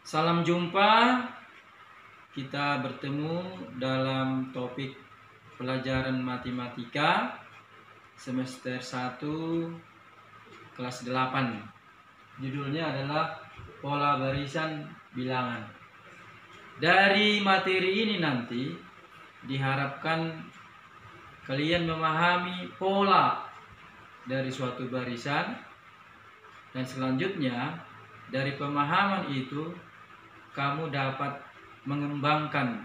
Salam jumpa, kita bertemu dalam topik pelajaran matematika semester 1 kelas 8. Judulnya adalah pola barisan bilangan. Dari materi ini nanti diharapkan kalian memahami pola dari suatu barisan, dan selanjutnya dari pemahaman itu kamu dapat mengembangkan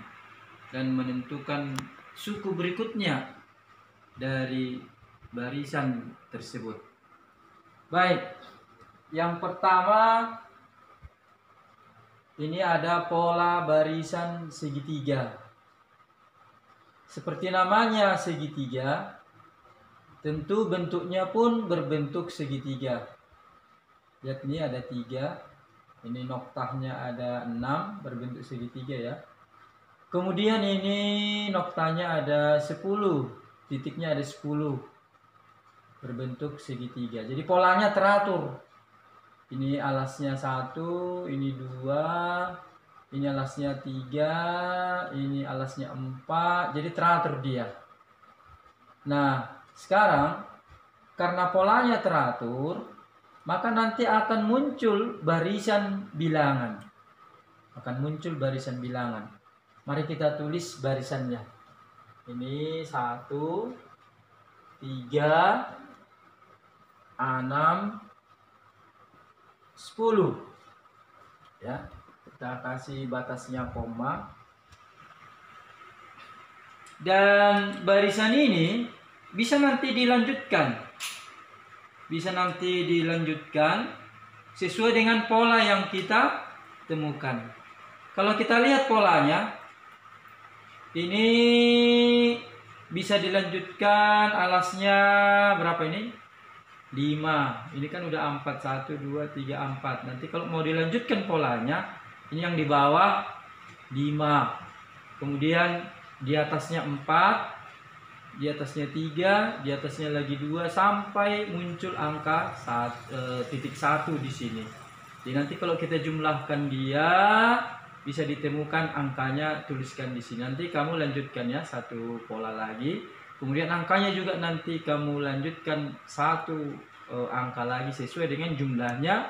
dan menentukan suku berikutnya dari barisan tersebut. Baik, yang pertama ini ada pola barisan segitiga. Seperti namanya segitiga, tentu bentuknya pun berbentuk segitiga. Lihat, ini ada 3. Ini noktahnya ada 6, berbentuk segitiga ya. Kemudian ini noktahnya ada 10, titiknya ada 10, berbentuk segitiga. Jadi polanya teratur. Ini alasnya 1, ini 2, ini alasnya 3, ini alasnya 4. Jadi teratur dia. Nah, sekarang karena polanya teratur, maka nanti akan muncul barisan bilangan. Mari kita tulis barisannya. Ini 1, 3, 6, 10. Ya, kita kasih batasnya koma. Dan barisan ini bisa nanti dilanjutkan. Sesuai dengan pola yang kita temukan. Kalau kita lihat polanya, ini bisa dilanjutkan alasnya berapa ini? 5. Ini kan udah 4. 1, 2, 3, 4. Nanti kalau mau dilanjutkan polanya, ini yang di bawah 5. Kemudian di atasnya 4. Di atasnya 3, di atasnya lagi 2, sampai muncul angka titik 1 di sini. Jadi nanti kalau kita jumlahkan dia bisa ditemukan angkanya, tuliskan di sini. Nanti kamu lanjutkan ya, satu pola lagi. Kemudian angkanya juga nanti kamu lanjutkan satu angka lagi sesuai dengan jumlahnya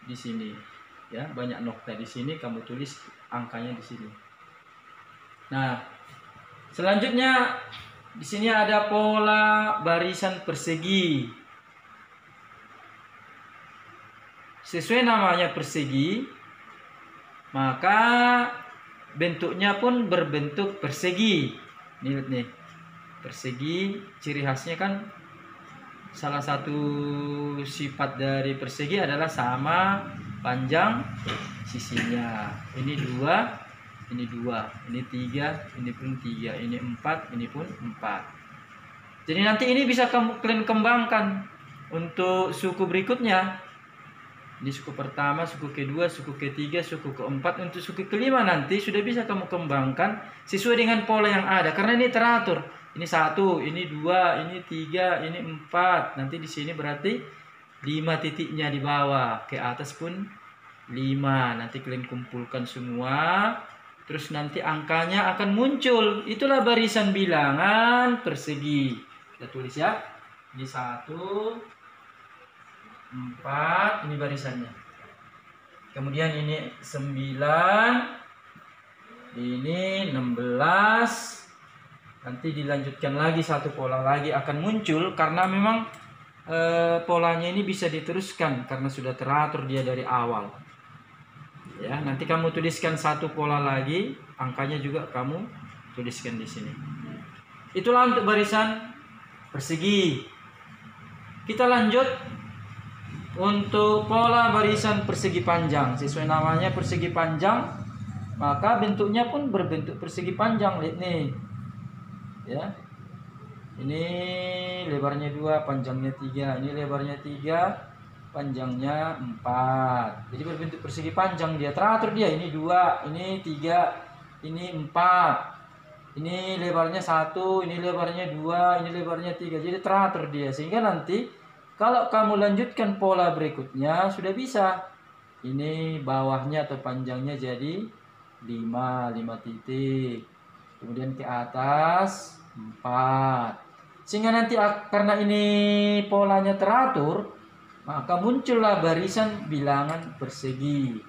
di sini. Ya, banyak nokta di sini, kamu tulis angkanya di sini. Nah, selanjutnya di sini ada pola barisan persegi. Sesuai namanya persegi, maka bentuknya pun berbentuk persegi. Lihat nih, persegi ciri khasnya kan, salah satu sifat dari persegi adalah sama panjang sisinya. Ini 2, ini 2, ini 3, ini pun 3, ini 4, ini pun 4. Jadi nanti ini bisa kalian kembangkan untuk suku berikutnya. Ini suku pertama, suku kedua, suku ketiga, suku keempat. Untuk suku kelima nanti sudah bisa kamu kembangkan sesuai dengan pola yang ada. Karena ini teratur. Ini 1, ini 2, ini 3, ini 4. Nanti di sini berarti 5 titiknya di bawah. Ke atas pun 5. Nanti kalian kumpulkan semua. Terus nanti angkanya akan muncul. Itulah barisan bilangan persegi. Kita tulis ya. Ini 1, 4. Ini barisannya. Kemudian ini 9. Ini 16. Nanti dilanjutkan lagi, satu pola lagi akan muncul. Karena memang polanya ini bisa diteruskan. Karena sudah teratur dia dari awal. Ya, nanti kamu tuliskan satu pola lagi, angkanya juga kamu tuliskan di sini. Itulah untuk barisan persegi. Kita lanjut untuk pola barisan persegi panjang. Sesuai namanya persegi panjang, maka bentuknya pun berbentuk persegi panjang. Lihat nih. Ya. Ini lebarnya 2, panjangnya 3. Ini lebarnya 3, panjangnya 4. Jadi berbentuk persegi panjang, dia teratur dia. Ini 2, ini 3, ini 4. Ini lebarnya 1, ini lebarnya 2, ini lebarnya 3. Jadi teratur dia. Sehingga nanti kalau kamu lanjutkan pola berikutnya sudah bisa. Ini bawahnya atau panjangnya jadi 5 titik. Kemudian ke atas 4. Sehingga nanti karena ini polanya teratur, maka muncullah barisan bilangan persegi.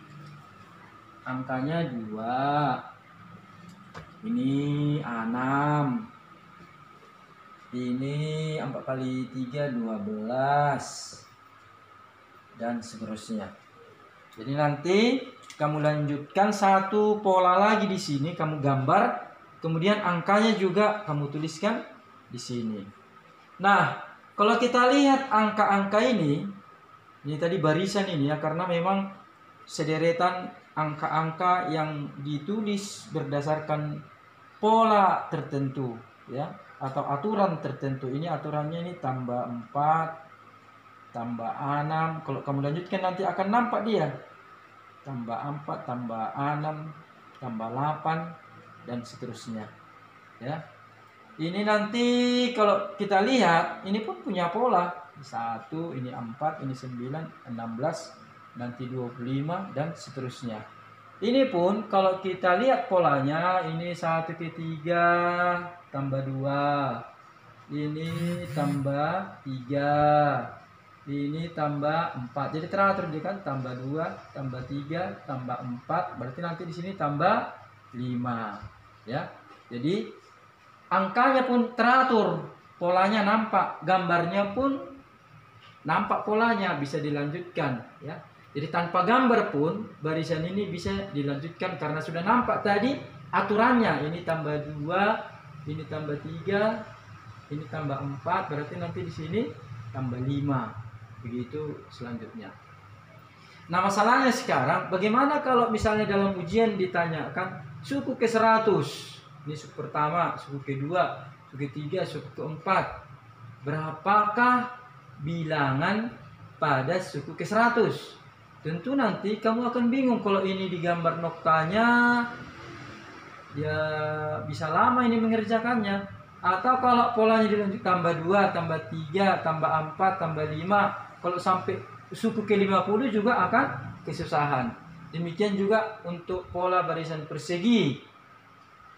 Angkanya 2. Ini 6. Ini 4 kali 3 12. Dan seterusnya. Jadi nanti kamu lanjutkan satu pola lagi di sini, kamu gambar, kemudian angkanya juga kamu tuliskan di sini. Nah, kalau kita lihat angka-angka ini tadi barisan ini ya, karena memang sederetan angka-angka yang ditulis berdasarkan pola tertentu ya, atau aturan tertentu. Ini aturannya ini tambah 4 tambah 6. Kalau kamu lanjutkan nanti akan nampak dia tambah 4 tambah 6 tambah 8 dan seterusnya ya. Ini nanti kalau kita lihat ini pun punya pola 1, ini 4, ini 9, 16, nanti 25 dan seterusnya. Ini pun kalau kita lihat polanya, ini 1 ke 3 tambah 2, ini tambah 3, ini tambah 4. Jadi teratur dia kan, tambah 2, tambah 3, tambah 4. Berarti nanti di sini tambah 5. Ya. Jadi angkanya pun teratur, polanya nampak, gambarnya pun nampak polanya, bisa dilanjutkan ya. Jadi tanpa gambar pun barisan ini bisa dilanjutkan karena sudah nampak tadi aturannya. Ini tambah 2, ini tambah 3, ini tambah 4, berarti nanti di sini tambah 5. Begitu selanjutnya. Nah, masalahnya sekarang bagaimana kalau misalnya dalam ujian ditanyakan suku ke 100. Ini suku pertama, suku kedua, suku ketiga, suku keempat. Berapakah bilangan pada suku ke 100? Tentu nanti kamu akan bingung kalau ini digambar noktanya. Ya bisa lama ini mengerjakannya. Atau kalau polanya dilanjut tambah 2, tambah 3, tambah 4, tambah 5. Kalau sampai suku ke-50 juga akan kesusahan. Demikian juga untuk pola barisan persegi.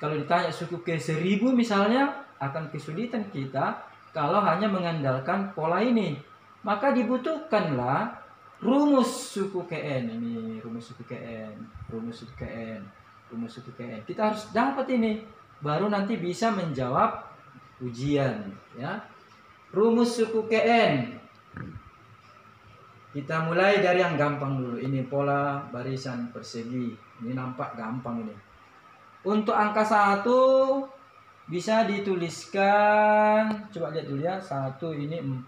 Kalau ditanya suku ke-1000 misalnya, akan kesulitan kita kalau hanya mengandalkan pola ini. Maka dibutuhkanlah rumus suku KN. Ini rumus suku KN, rumus suku KN, rumus suku KN. Kita harus dapat ini, baru nanti bisa menjawab ujian ya. Rumus suku KN. Kita mulai dari yang gampang dulu. Ini pola barisan persegi. Ini nampak gampang ini. Untuk angka 1 bisa dituliskan. Coba lihat dulu ya. 1 ini 4.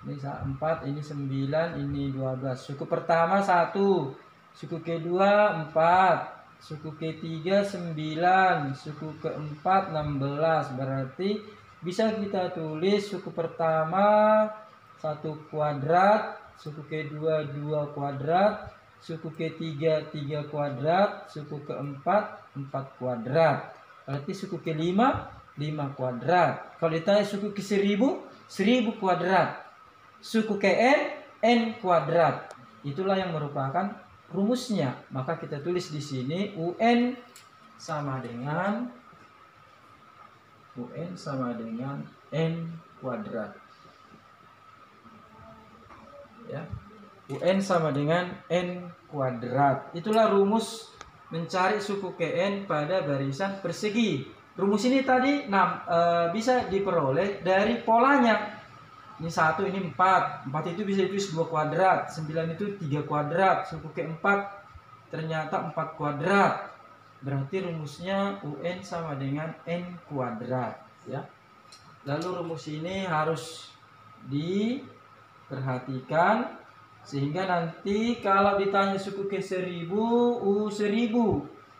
Ini 4, ini 9, ini 12. Suku pertama 1. Suku kedua 4. Suku ketiga 9. Suku keempat 16. Berarti bisa kita tulis suku pertama 1 kuadrat, suku kedua 2 kuadrat, suku ketiga 3 kuadrat, suku keempat 4 kuadrat. Berarti suku kelima 5 kuadrat. Kalau ditanya suku ke 1000, 1000 kuadrat. Suku ke n kuadrat. Itulah yang merupakan rumusnya. Maka kita tulis di sini UN sama dengan n kuadrat. Ya. UN sama dengan n kuadrat. Itulah rumus mencari suku KN pada barisan persegi. Rumus ini tadi bisa diperoleh dari polanya. Ini 1, ini 4. 4 itu bisa ditulis 2 kuadrat. 9 itu 3 kuadrat. Suku keempat ternyata 4 kuadrat. Berarti rumusnya UN sama dengan n kuadrat. Ya. Lalu rumus ini harus diperhatikan sehingga nanti kalau ditanya suku ke 1000, U1000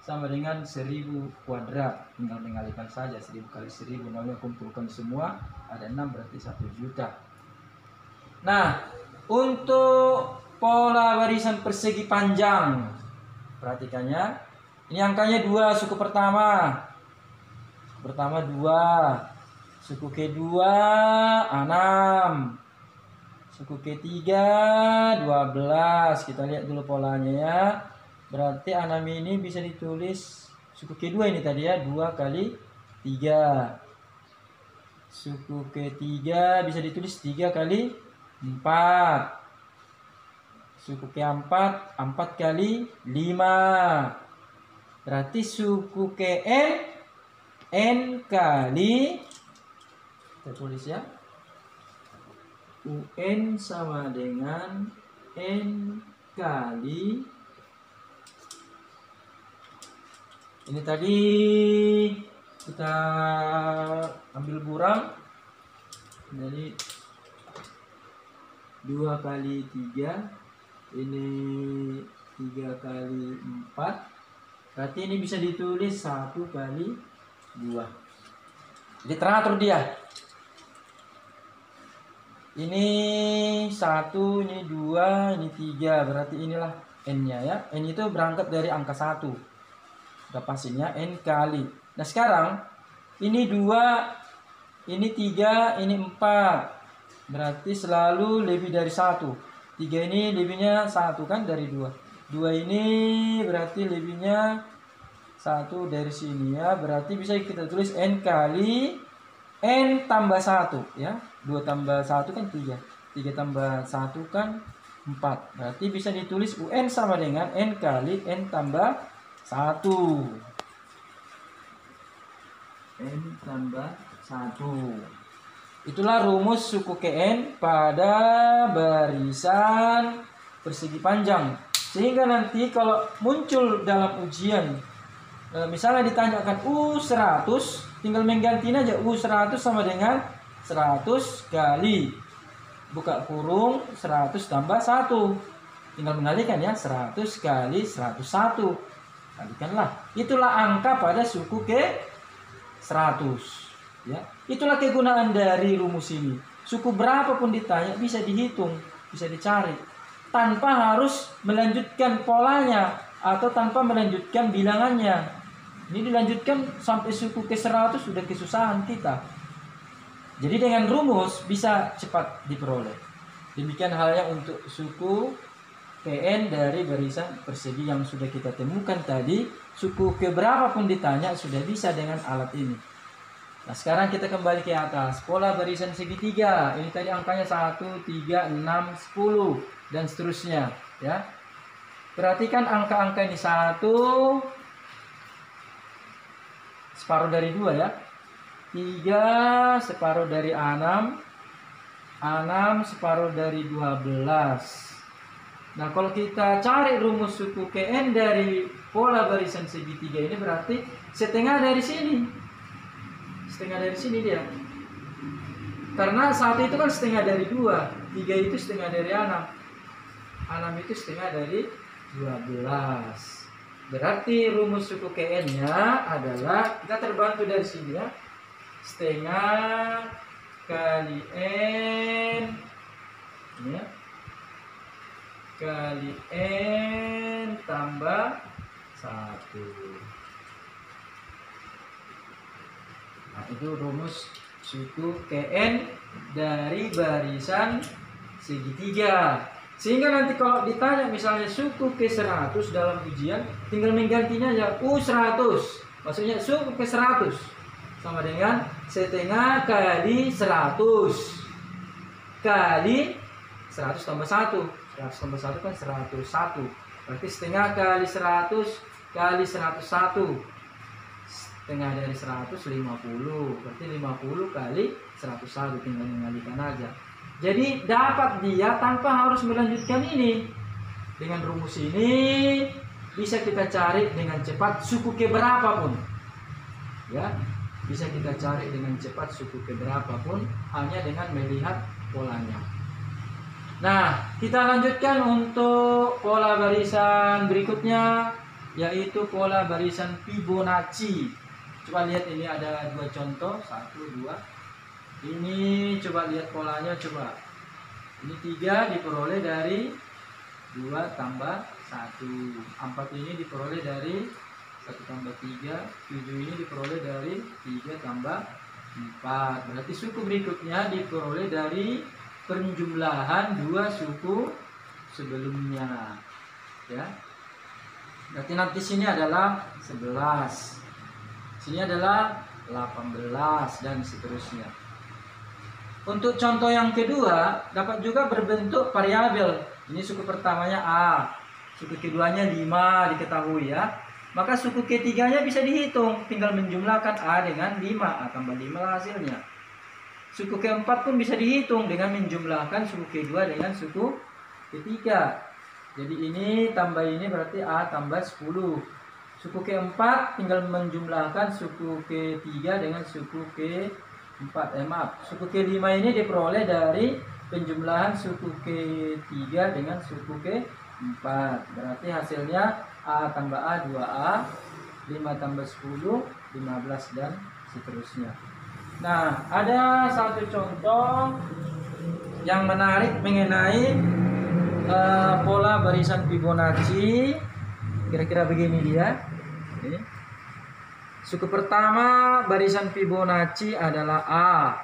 sama dengan 1000 kuadrat. Tinggal mengalihkan saja 1000 kali 1000, namanya kumpulkan semua ada 6 berarti 1 juta. Nah, untuk pola barisan persegi panjang, perhatikannya. Ini angkanya 2, suku pertama. Suku pertama 2. Suku kedua 6. Suku K3 12. Kita lihat dulu polanya ya. Berarti 6 ini bisa ditulis suku K2 ini tadi ya, 2 kali 3. Suku K3 bisa ditulis 3 kali 4. Suku K4 4 kali 5. Berarti suku Kn N kali, kita tulis ya, UN sama dengan N kali, ini tadi kita ambil buram, jadi 2 kali 3, ini 3 kali 4, berarti ini bisa ditulis 1 kali 2. Jadi teratur dia. Ini 1, ini 2, ini 3. Berarti inilah N-nya ya. N itu berangkat dari angka 1. Udah pastinya N kali. Nah sekarang ini 2, ini 3, ini 4. Berarti selalu lebih dari 1. 3 ini lebihnya 1 kan dari 2. 2 ini berarti lebihnya 1 dari sini ya. Berarti bisa kita tulis N kali N tambah 1 ya. 2 tambah 1 kan 3. 3 tambah 1 kan 4. Berarti bisa ditulis UN sama dengan N kali N tambah 1. N tambah 1. Itulah rumus suku Kn pada barisan persegi panjang. Sehingga nanti kalau muncul dalam ujian, misalnya ditanyakan U100, tinggal menggantiin aja U100 sama dengan 100 kali buka kurung 100 tambah 1. Tinggal mengalikan ya, 100 kali 101. Kalikanlah. Itulah angka pada suku K100. Ya. Itulah kegunaan dari rumus ini. Suku berapapun ditanya bisa dihitung, bisa dicari. Tanpa harus melanjutkan polanya atau tanpa melanjutkan bilangannya. Ini dilanjutkan sampai suku K100 sudah kesusahan kita. Jadi dengan rumus bisa cepat diperoleh. Demikian halnya untuk suku Kn dari barisan persegi yang sudah kita temukan tadi. Suku keberapa pun ditanya sudah bisa dengan alat ini. Nah sekarang kita kembali ke atas. Pola barisan segitiga. Ini tadi angkanya 1, 3, 6, 10 dan seterusnya. Ya. Perhatikan angka-angka ini 1 separuh dari 2 ya. 3 separuh dari 6, 6 separuh dari 12. Nah kalau kita cari rumus suku Kn dari pola barisan segitiga ini berarti setengah dari sini. Setengah dari sini dia. Karena 1 itu kan setengah dari 2, 3 itu setengah dari 6, 6 itu setengah dari 12. Berarti rumus suku Kn-nya adalah, kita terbantu dari sini ya, setengah kali N ya, kali N tambah 1. Nah itu rumus suku Kn dari barisan segitiga. Sehingga nanti kalau ditanya misalnya suku K100 dalam ujian, tinggal menggantinya ya U100. Maksudnya suku K100 sama dengan setengah kali 100 kali 100 tambah 1. 100 tambah 1 kan 101. Berarti setengah kali 100 kali 101. Setengah dari 100 50. Berarti 50 kali 101. Tinggal mengalihkan aja. Jadi dapat dia tanpa harus melanjutkan ini. Dengan rumus ini bisa kita cari dengan cepat suku keberapapun. Ya. Bisa kita cari dengan cepat suku keberapapun hanya dengan melihat polanya. Nah, kita lanjutkan untuk pola barisan berikutnya, yaitu pola barisan Fibonacci. Coba lihat ini ada 2 contoh, 1, 2. Ini coba lihat polanya coba. Ini 3 diperoleh dari 2 tambah 1. 4 ini diperoleh dari 1 tambah 3, 7 ini diperoleh dari 3 tambah 4. Berarti suku berikutnya diperoleh dari penjumlahan dua suku sebelumnya, ya. Berarti nanti sini adalah 11, sini adalah 18 dan seterusnya. Untuk contoh yang kedua dapat juga berbentuk variabel. Ini suku pertamanya A, suku keduanya 5 diketahui ya. Maka suku ketiganya bisa dihitung, tinggal menjumlahkan A dengan 5, A tambah 5 hasilnya. Suku keempat pun bisa dihitung dengan menjumlahkan suku kedua dengan suku ketiga. Jadi ini tambah ini berarti A tambah 10. Suku keempat tinggal menjumlahkan suku ketiga dengan suku keempat. Suku kelima ini diperoleh dari penjumlahan suku ketiga dengan suku keempat. Berarti hasilnya A tambah A 2A, 5 tambah 10, 15 dan seterusnya. Nah, ada satu contoh yang menarik mengenai pola barisan Fibonacci. Kira-kira begini dia. Ini. Suku pertama barisan Fibonacci adalah A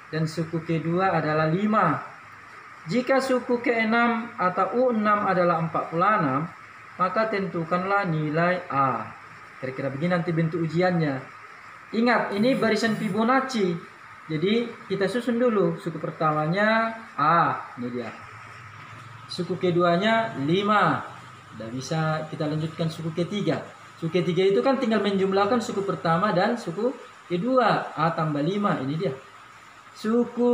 dan suku kedua adalah 5. Jika suku ke-6 atau U6 adalah 46, maka tentukanlah nilai A. Kira-kira begini nanti bentuk ujiannya. Ingat, ini barisan Fibonacci. Jadi kita susun dulu. Suku pertamanya A, ini dia. Suku keduanya 5. Dan bisa kita lanjutkan suku ketiga. Suku ketiga itu kan tinggal menjumlahkan suku pertama dan suku kedua. A tambah 5, ini dia. Suku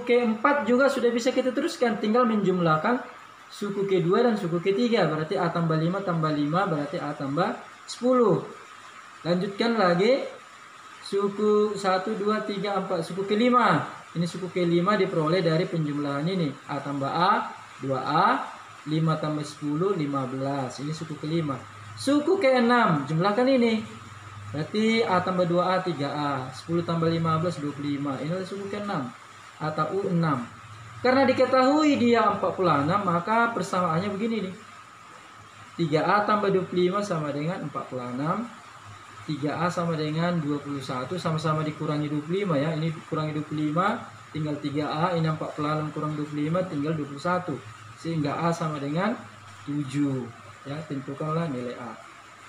keempat juga sudah bisa kita teruskan. Tinggal menjumlahkan suku kedua dan suku ketiga. Berarti A tambah 5 tambah 5 berarti A tambah 10. Lanjutkan lagi. Suku 1, 2, 3, 4. Suku kelima. Ini suku kelima diperoleh dari penjumlahan ini. A tambah A, 2A, 5 tambah 10, 15. Ini suku kelima. Suku ke-6, jumlahkan ini. Berarti A tambah 2A, 3A. 10 tambah 15, 25. Ini adalah suku ke-6 atau U6. Karena diketahui dia 46, maka persamaannya begini nih. 3A tambah 25 sama dengan 46. 3A sama dengan 21, sama-sama dikurangi 25 ya. Ini kurangi 25, tinggal 3A. Ini 46 kurang 25, tinggal 21. Sehingga A sama dengan 7. Ya, tentukanlah nilai A.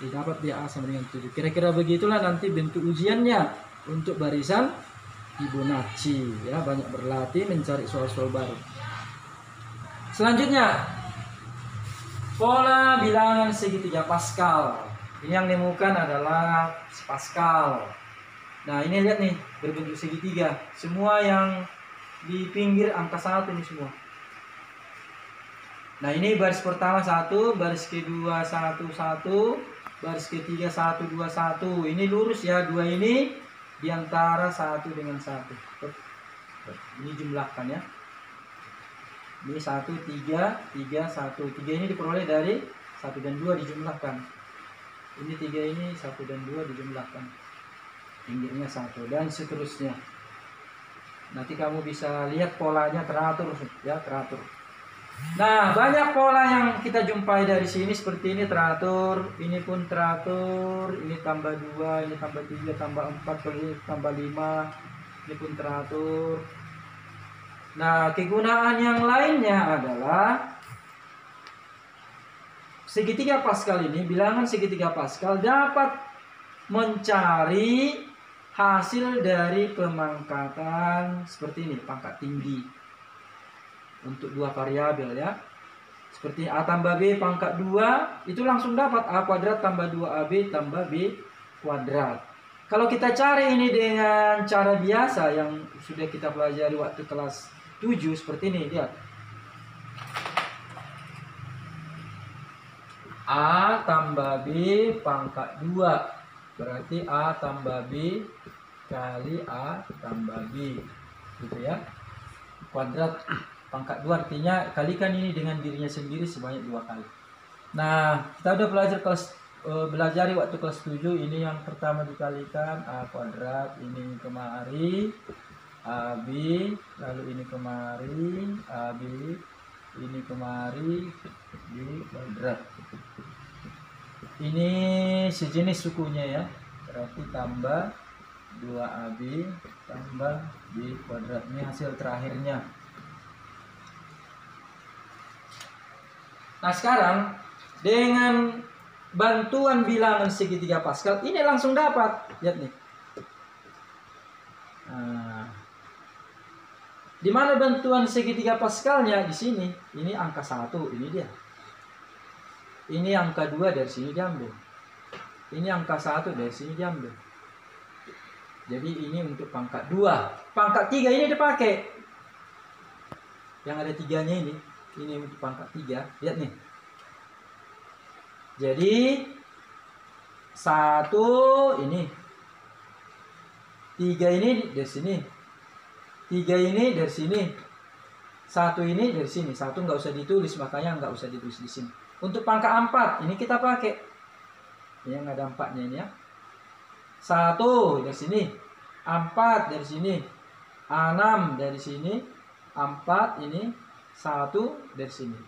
Didapat dia A sama dengan 7. Kira-kira begitulah nanti bentuk ujiannya untuk barisan Fibonacci. Ya, banyak berlatih mencari soal-soal baru. Selanjutnya, pola bilangan segitiga Pascal. Ini yang ditemukan adalah Pascal. Nah, ini lihat nih, berbentuk segitiga. Semua yang di pinggir angka 1 ini semua. Nah, ini baris pertama 1, baris kedua 1, 1, baris ketiga 1, 2, 1. Ini lurus ya, 2 ini di antara 1 dengan 1. Ini jumlahkan ya. Ini 1, 3, 3, 1. 3 ini diperoleh dari 1 dan 2 dijumlahkan. Ini 3 ini 1 dan 2 dijumlahkan. Pinggirnya 1 dan seterusnya. Nanti kamu bisa lihat polanya teratur ya, teratur. Nah, banyak pola yang kita jumpai dari sini seperti ini teratur, ini pun teratur, ini tambah 2, ini tambah 3, tambah 4, ini tambah 5, ini pun teratur. Nah, kegunaan yang lainnya adalah segitiga Pascal ini, bilangan segitiga Pascal dapat mencari hasil dari pemangkatan seperti ini, pangkat tinggi untuk dua variabel ya. Seperti A tambah B pangkat 2, itu langsung dapat A kuadrat tambah 2AB tambah B kuadrat. Kalau kita cari ini dengan cara biasa yang sudah kita pelajari waktu kelas 7 seperti ini, lihat. A tambah B pangkat 2 berarti A tambah B kali A tambah B, gitu ya. Kuadrat pangkat 2 artinya kalikan ini dengan dirinya sendiri sebanyak 2 kali. Nah, kita udah belajar waktu kelas 7. Ini yang pertama dikalikan A kuadrat, ini kemari AB, lalu ini kemari AB, ini kemari B kuadrat. Ini sejenis sukunya ya, berarti tambah 2AB tambah B kuadrat. Ini hasil terakhirnya. Nah sekarang dengan bantuan bilangan segitiga Pascal ini langsung dapat. Lihat nih. Nah, di mana bantuan segitiga Pascalnya? Di sini. Ini angka 1, ini dia. Ini angka 2 dari sini diambil. Ini angka 1 dari sini diambil. Jadi ini untuk pangkat 2. Pangkat 3 ini dipakai. Yang ada 3-nya ini. Ini untuk pangkat 3. Lihat nih. Jadi 1 ini. 3 ini dari sini. 3 ini dari sini. 1 ini dari sini. 1 nggak usah ditulis, makanya nggak usah ditulis di sini. Untuk pangkat 4 ini kita pakai. Yang ada 4-nya ini ya. 1 dari sini. 4 dari sini. 6 dari sini. 4 ini. 1 dari sini.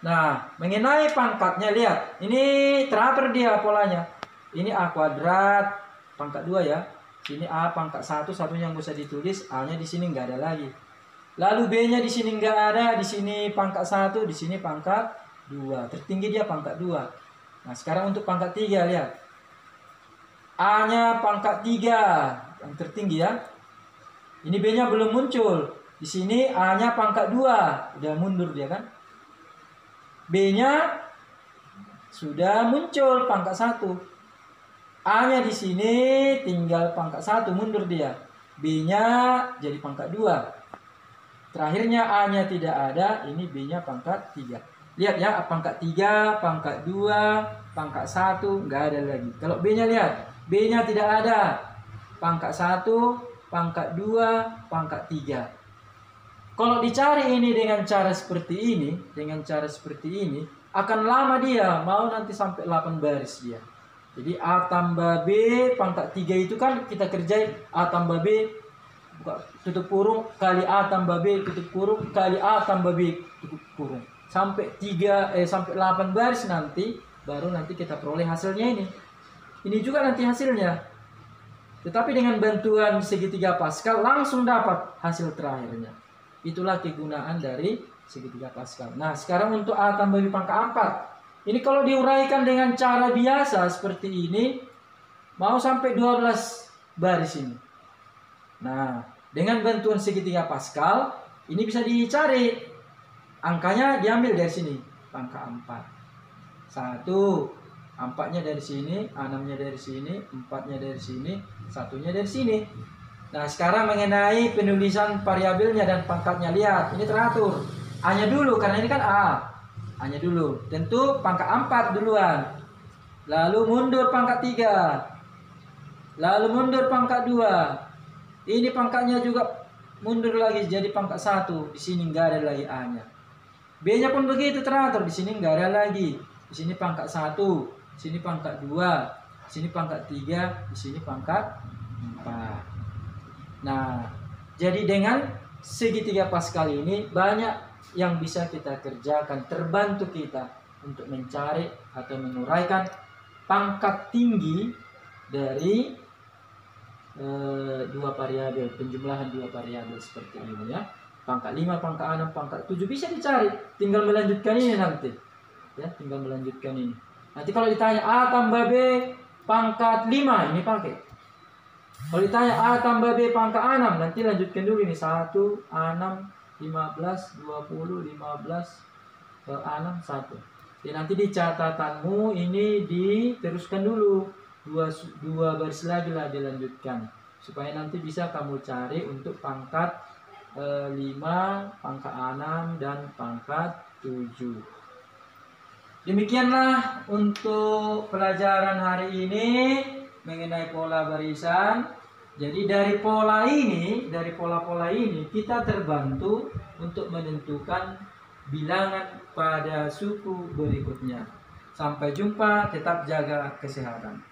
Nah, mengenai pangkatnya lihat. Ini teratur dia polanya. Ini A kuadrat pangkat 2 ya. Sini A pangkat 1, satunya yang bisa ditulis, A-nya di sini nggak ada lagi. Lalu B-nya di sini nggak ada, di sini pangkat 1, di sini pangkat 2. Tertinggi dia pangkat 2. Nah, sekarang untuk pangkat 3 lihat. A-nya pangkat 3 yang tertinggi ya. Ini B-nya belum muncul. Di sini A-nya pangkat 2, udah mundur dia kan. B-nya sudah muncul pangkat 1. A-nya di sini tinggal pangkat 1, mundur dia. B-nya jadi pangkat 2. Terakhirnya A-nya tidak ada, ini B-nya pangkat 3. Lihat ya, pangkat 3, pangkat 2, pangkat 1, nggak ada lagi. Kalau B-nya lihat, B-nya tidak ada. Pangkat 1, pangkat 2, pangkat 3. Kalau dicari ini dengan cara seperti ini, akan lama dia, mau nanti sampai 8 baris dia. Jadi A tambah B pangkat 3 itu kan kita kerjain A tambah B buka tutup kurung kali A tambah B tutup kurung kali A tambah B tutup kurung. Sampai 8 baris nanti baru nanti kita peroleh hasilnya ini. Ini juga nanti hasilnya. Tetapi dengan bantuan segitiga Pascal langsung dapat hasil terakhirnya. Itulah kegunaan dari segitiga Pascal. Nah, sekarang untuk A tambah B pangkat 4. Ini kalau diuraikan dengan cara biasa seperti ini, mau sampai 12 baris ini. Nah, dengan bantuan segitiga Pascal, ini bisa dicari. Angkanya diambil dari sini, pangkat 4. 1, 4-nya dari sini, 6-nya dari sini, 4-nya dari sini, 1-nya dari sini. Nah, sekarang mengenai penulisan variabelnya dan pangkatnya, lihat, ini teratur. A-nya dulu, karena ini kan A. A-nya dulu. Tentu pangkat 4 duluan. Lalu mundur pangkat 3. Lalu mundur pangkat 2. Ini pangkatnya juga mundur lagi jadi pangkat 1. Di sini nggak ada lagi A-nya. B-nya pun begitu teratur. Di sini nggak ada lagi. Di sini pangkat 1. Di sini pangkat 2. Di sini pangkat 3. Di sini pangkat 4. Nah, jadi dengan segitiga Pascal ini banyak yang bisa kita kerjakan, terbantu kita untuk mencari atau menguraikan pangkat tinggi dari dua variabel, penjumlahan dua variabel seperti ini ya. Pangkat 5, pangkat 6, pangkat 7 bisa dicari, tinggal melanjutkan ini nanti ya, tinggal melanjutkan ini. Nanti kalau ditanya A tambah B pangkat 5, ini pakai. Kalau ditanya A tambah B pangkat 6, nanti lanjutkan dulu ini 1, 6, 15, 20, 15, 6, 1. Jadi nanti di catatanmu ini diteruskan dulu. Dua baris lagi lah dilanjutkan. Supaya nanti bisa kamu cari untuk pangkat 5, pangkat 6, dan pangkat 7. Demikianlah untuk pelajaran hari ini mengenai pola barisan. Jadi dari pola-pola ini kita terbantu untuk menentukan bilangan pada suku berikutnya. Sampai jumpa, tetap jaga kesehatan.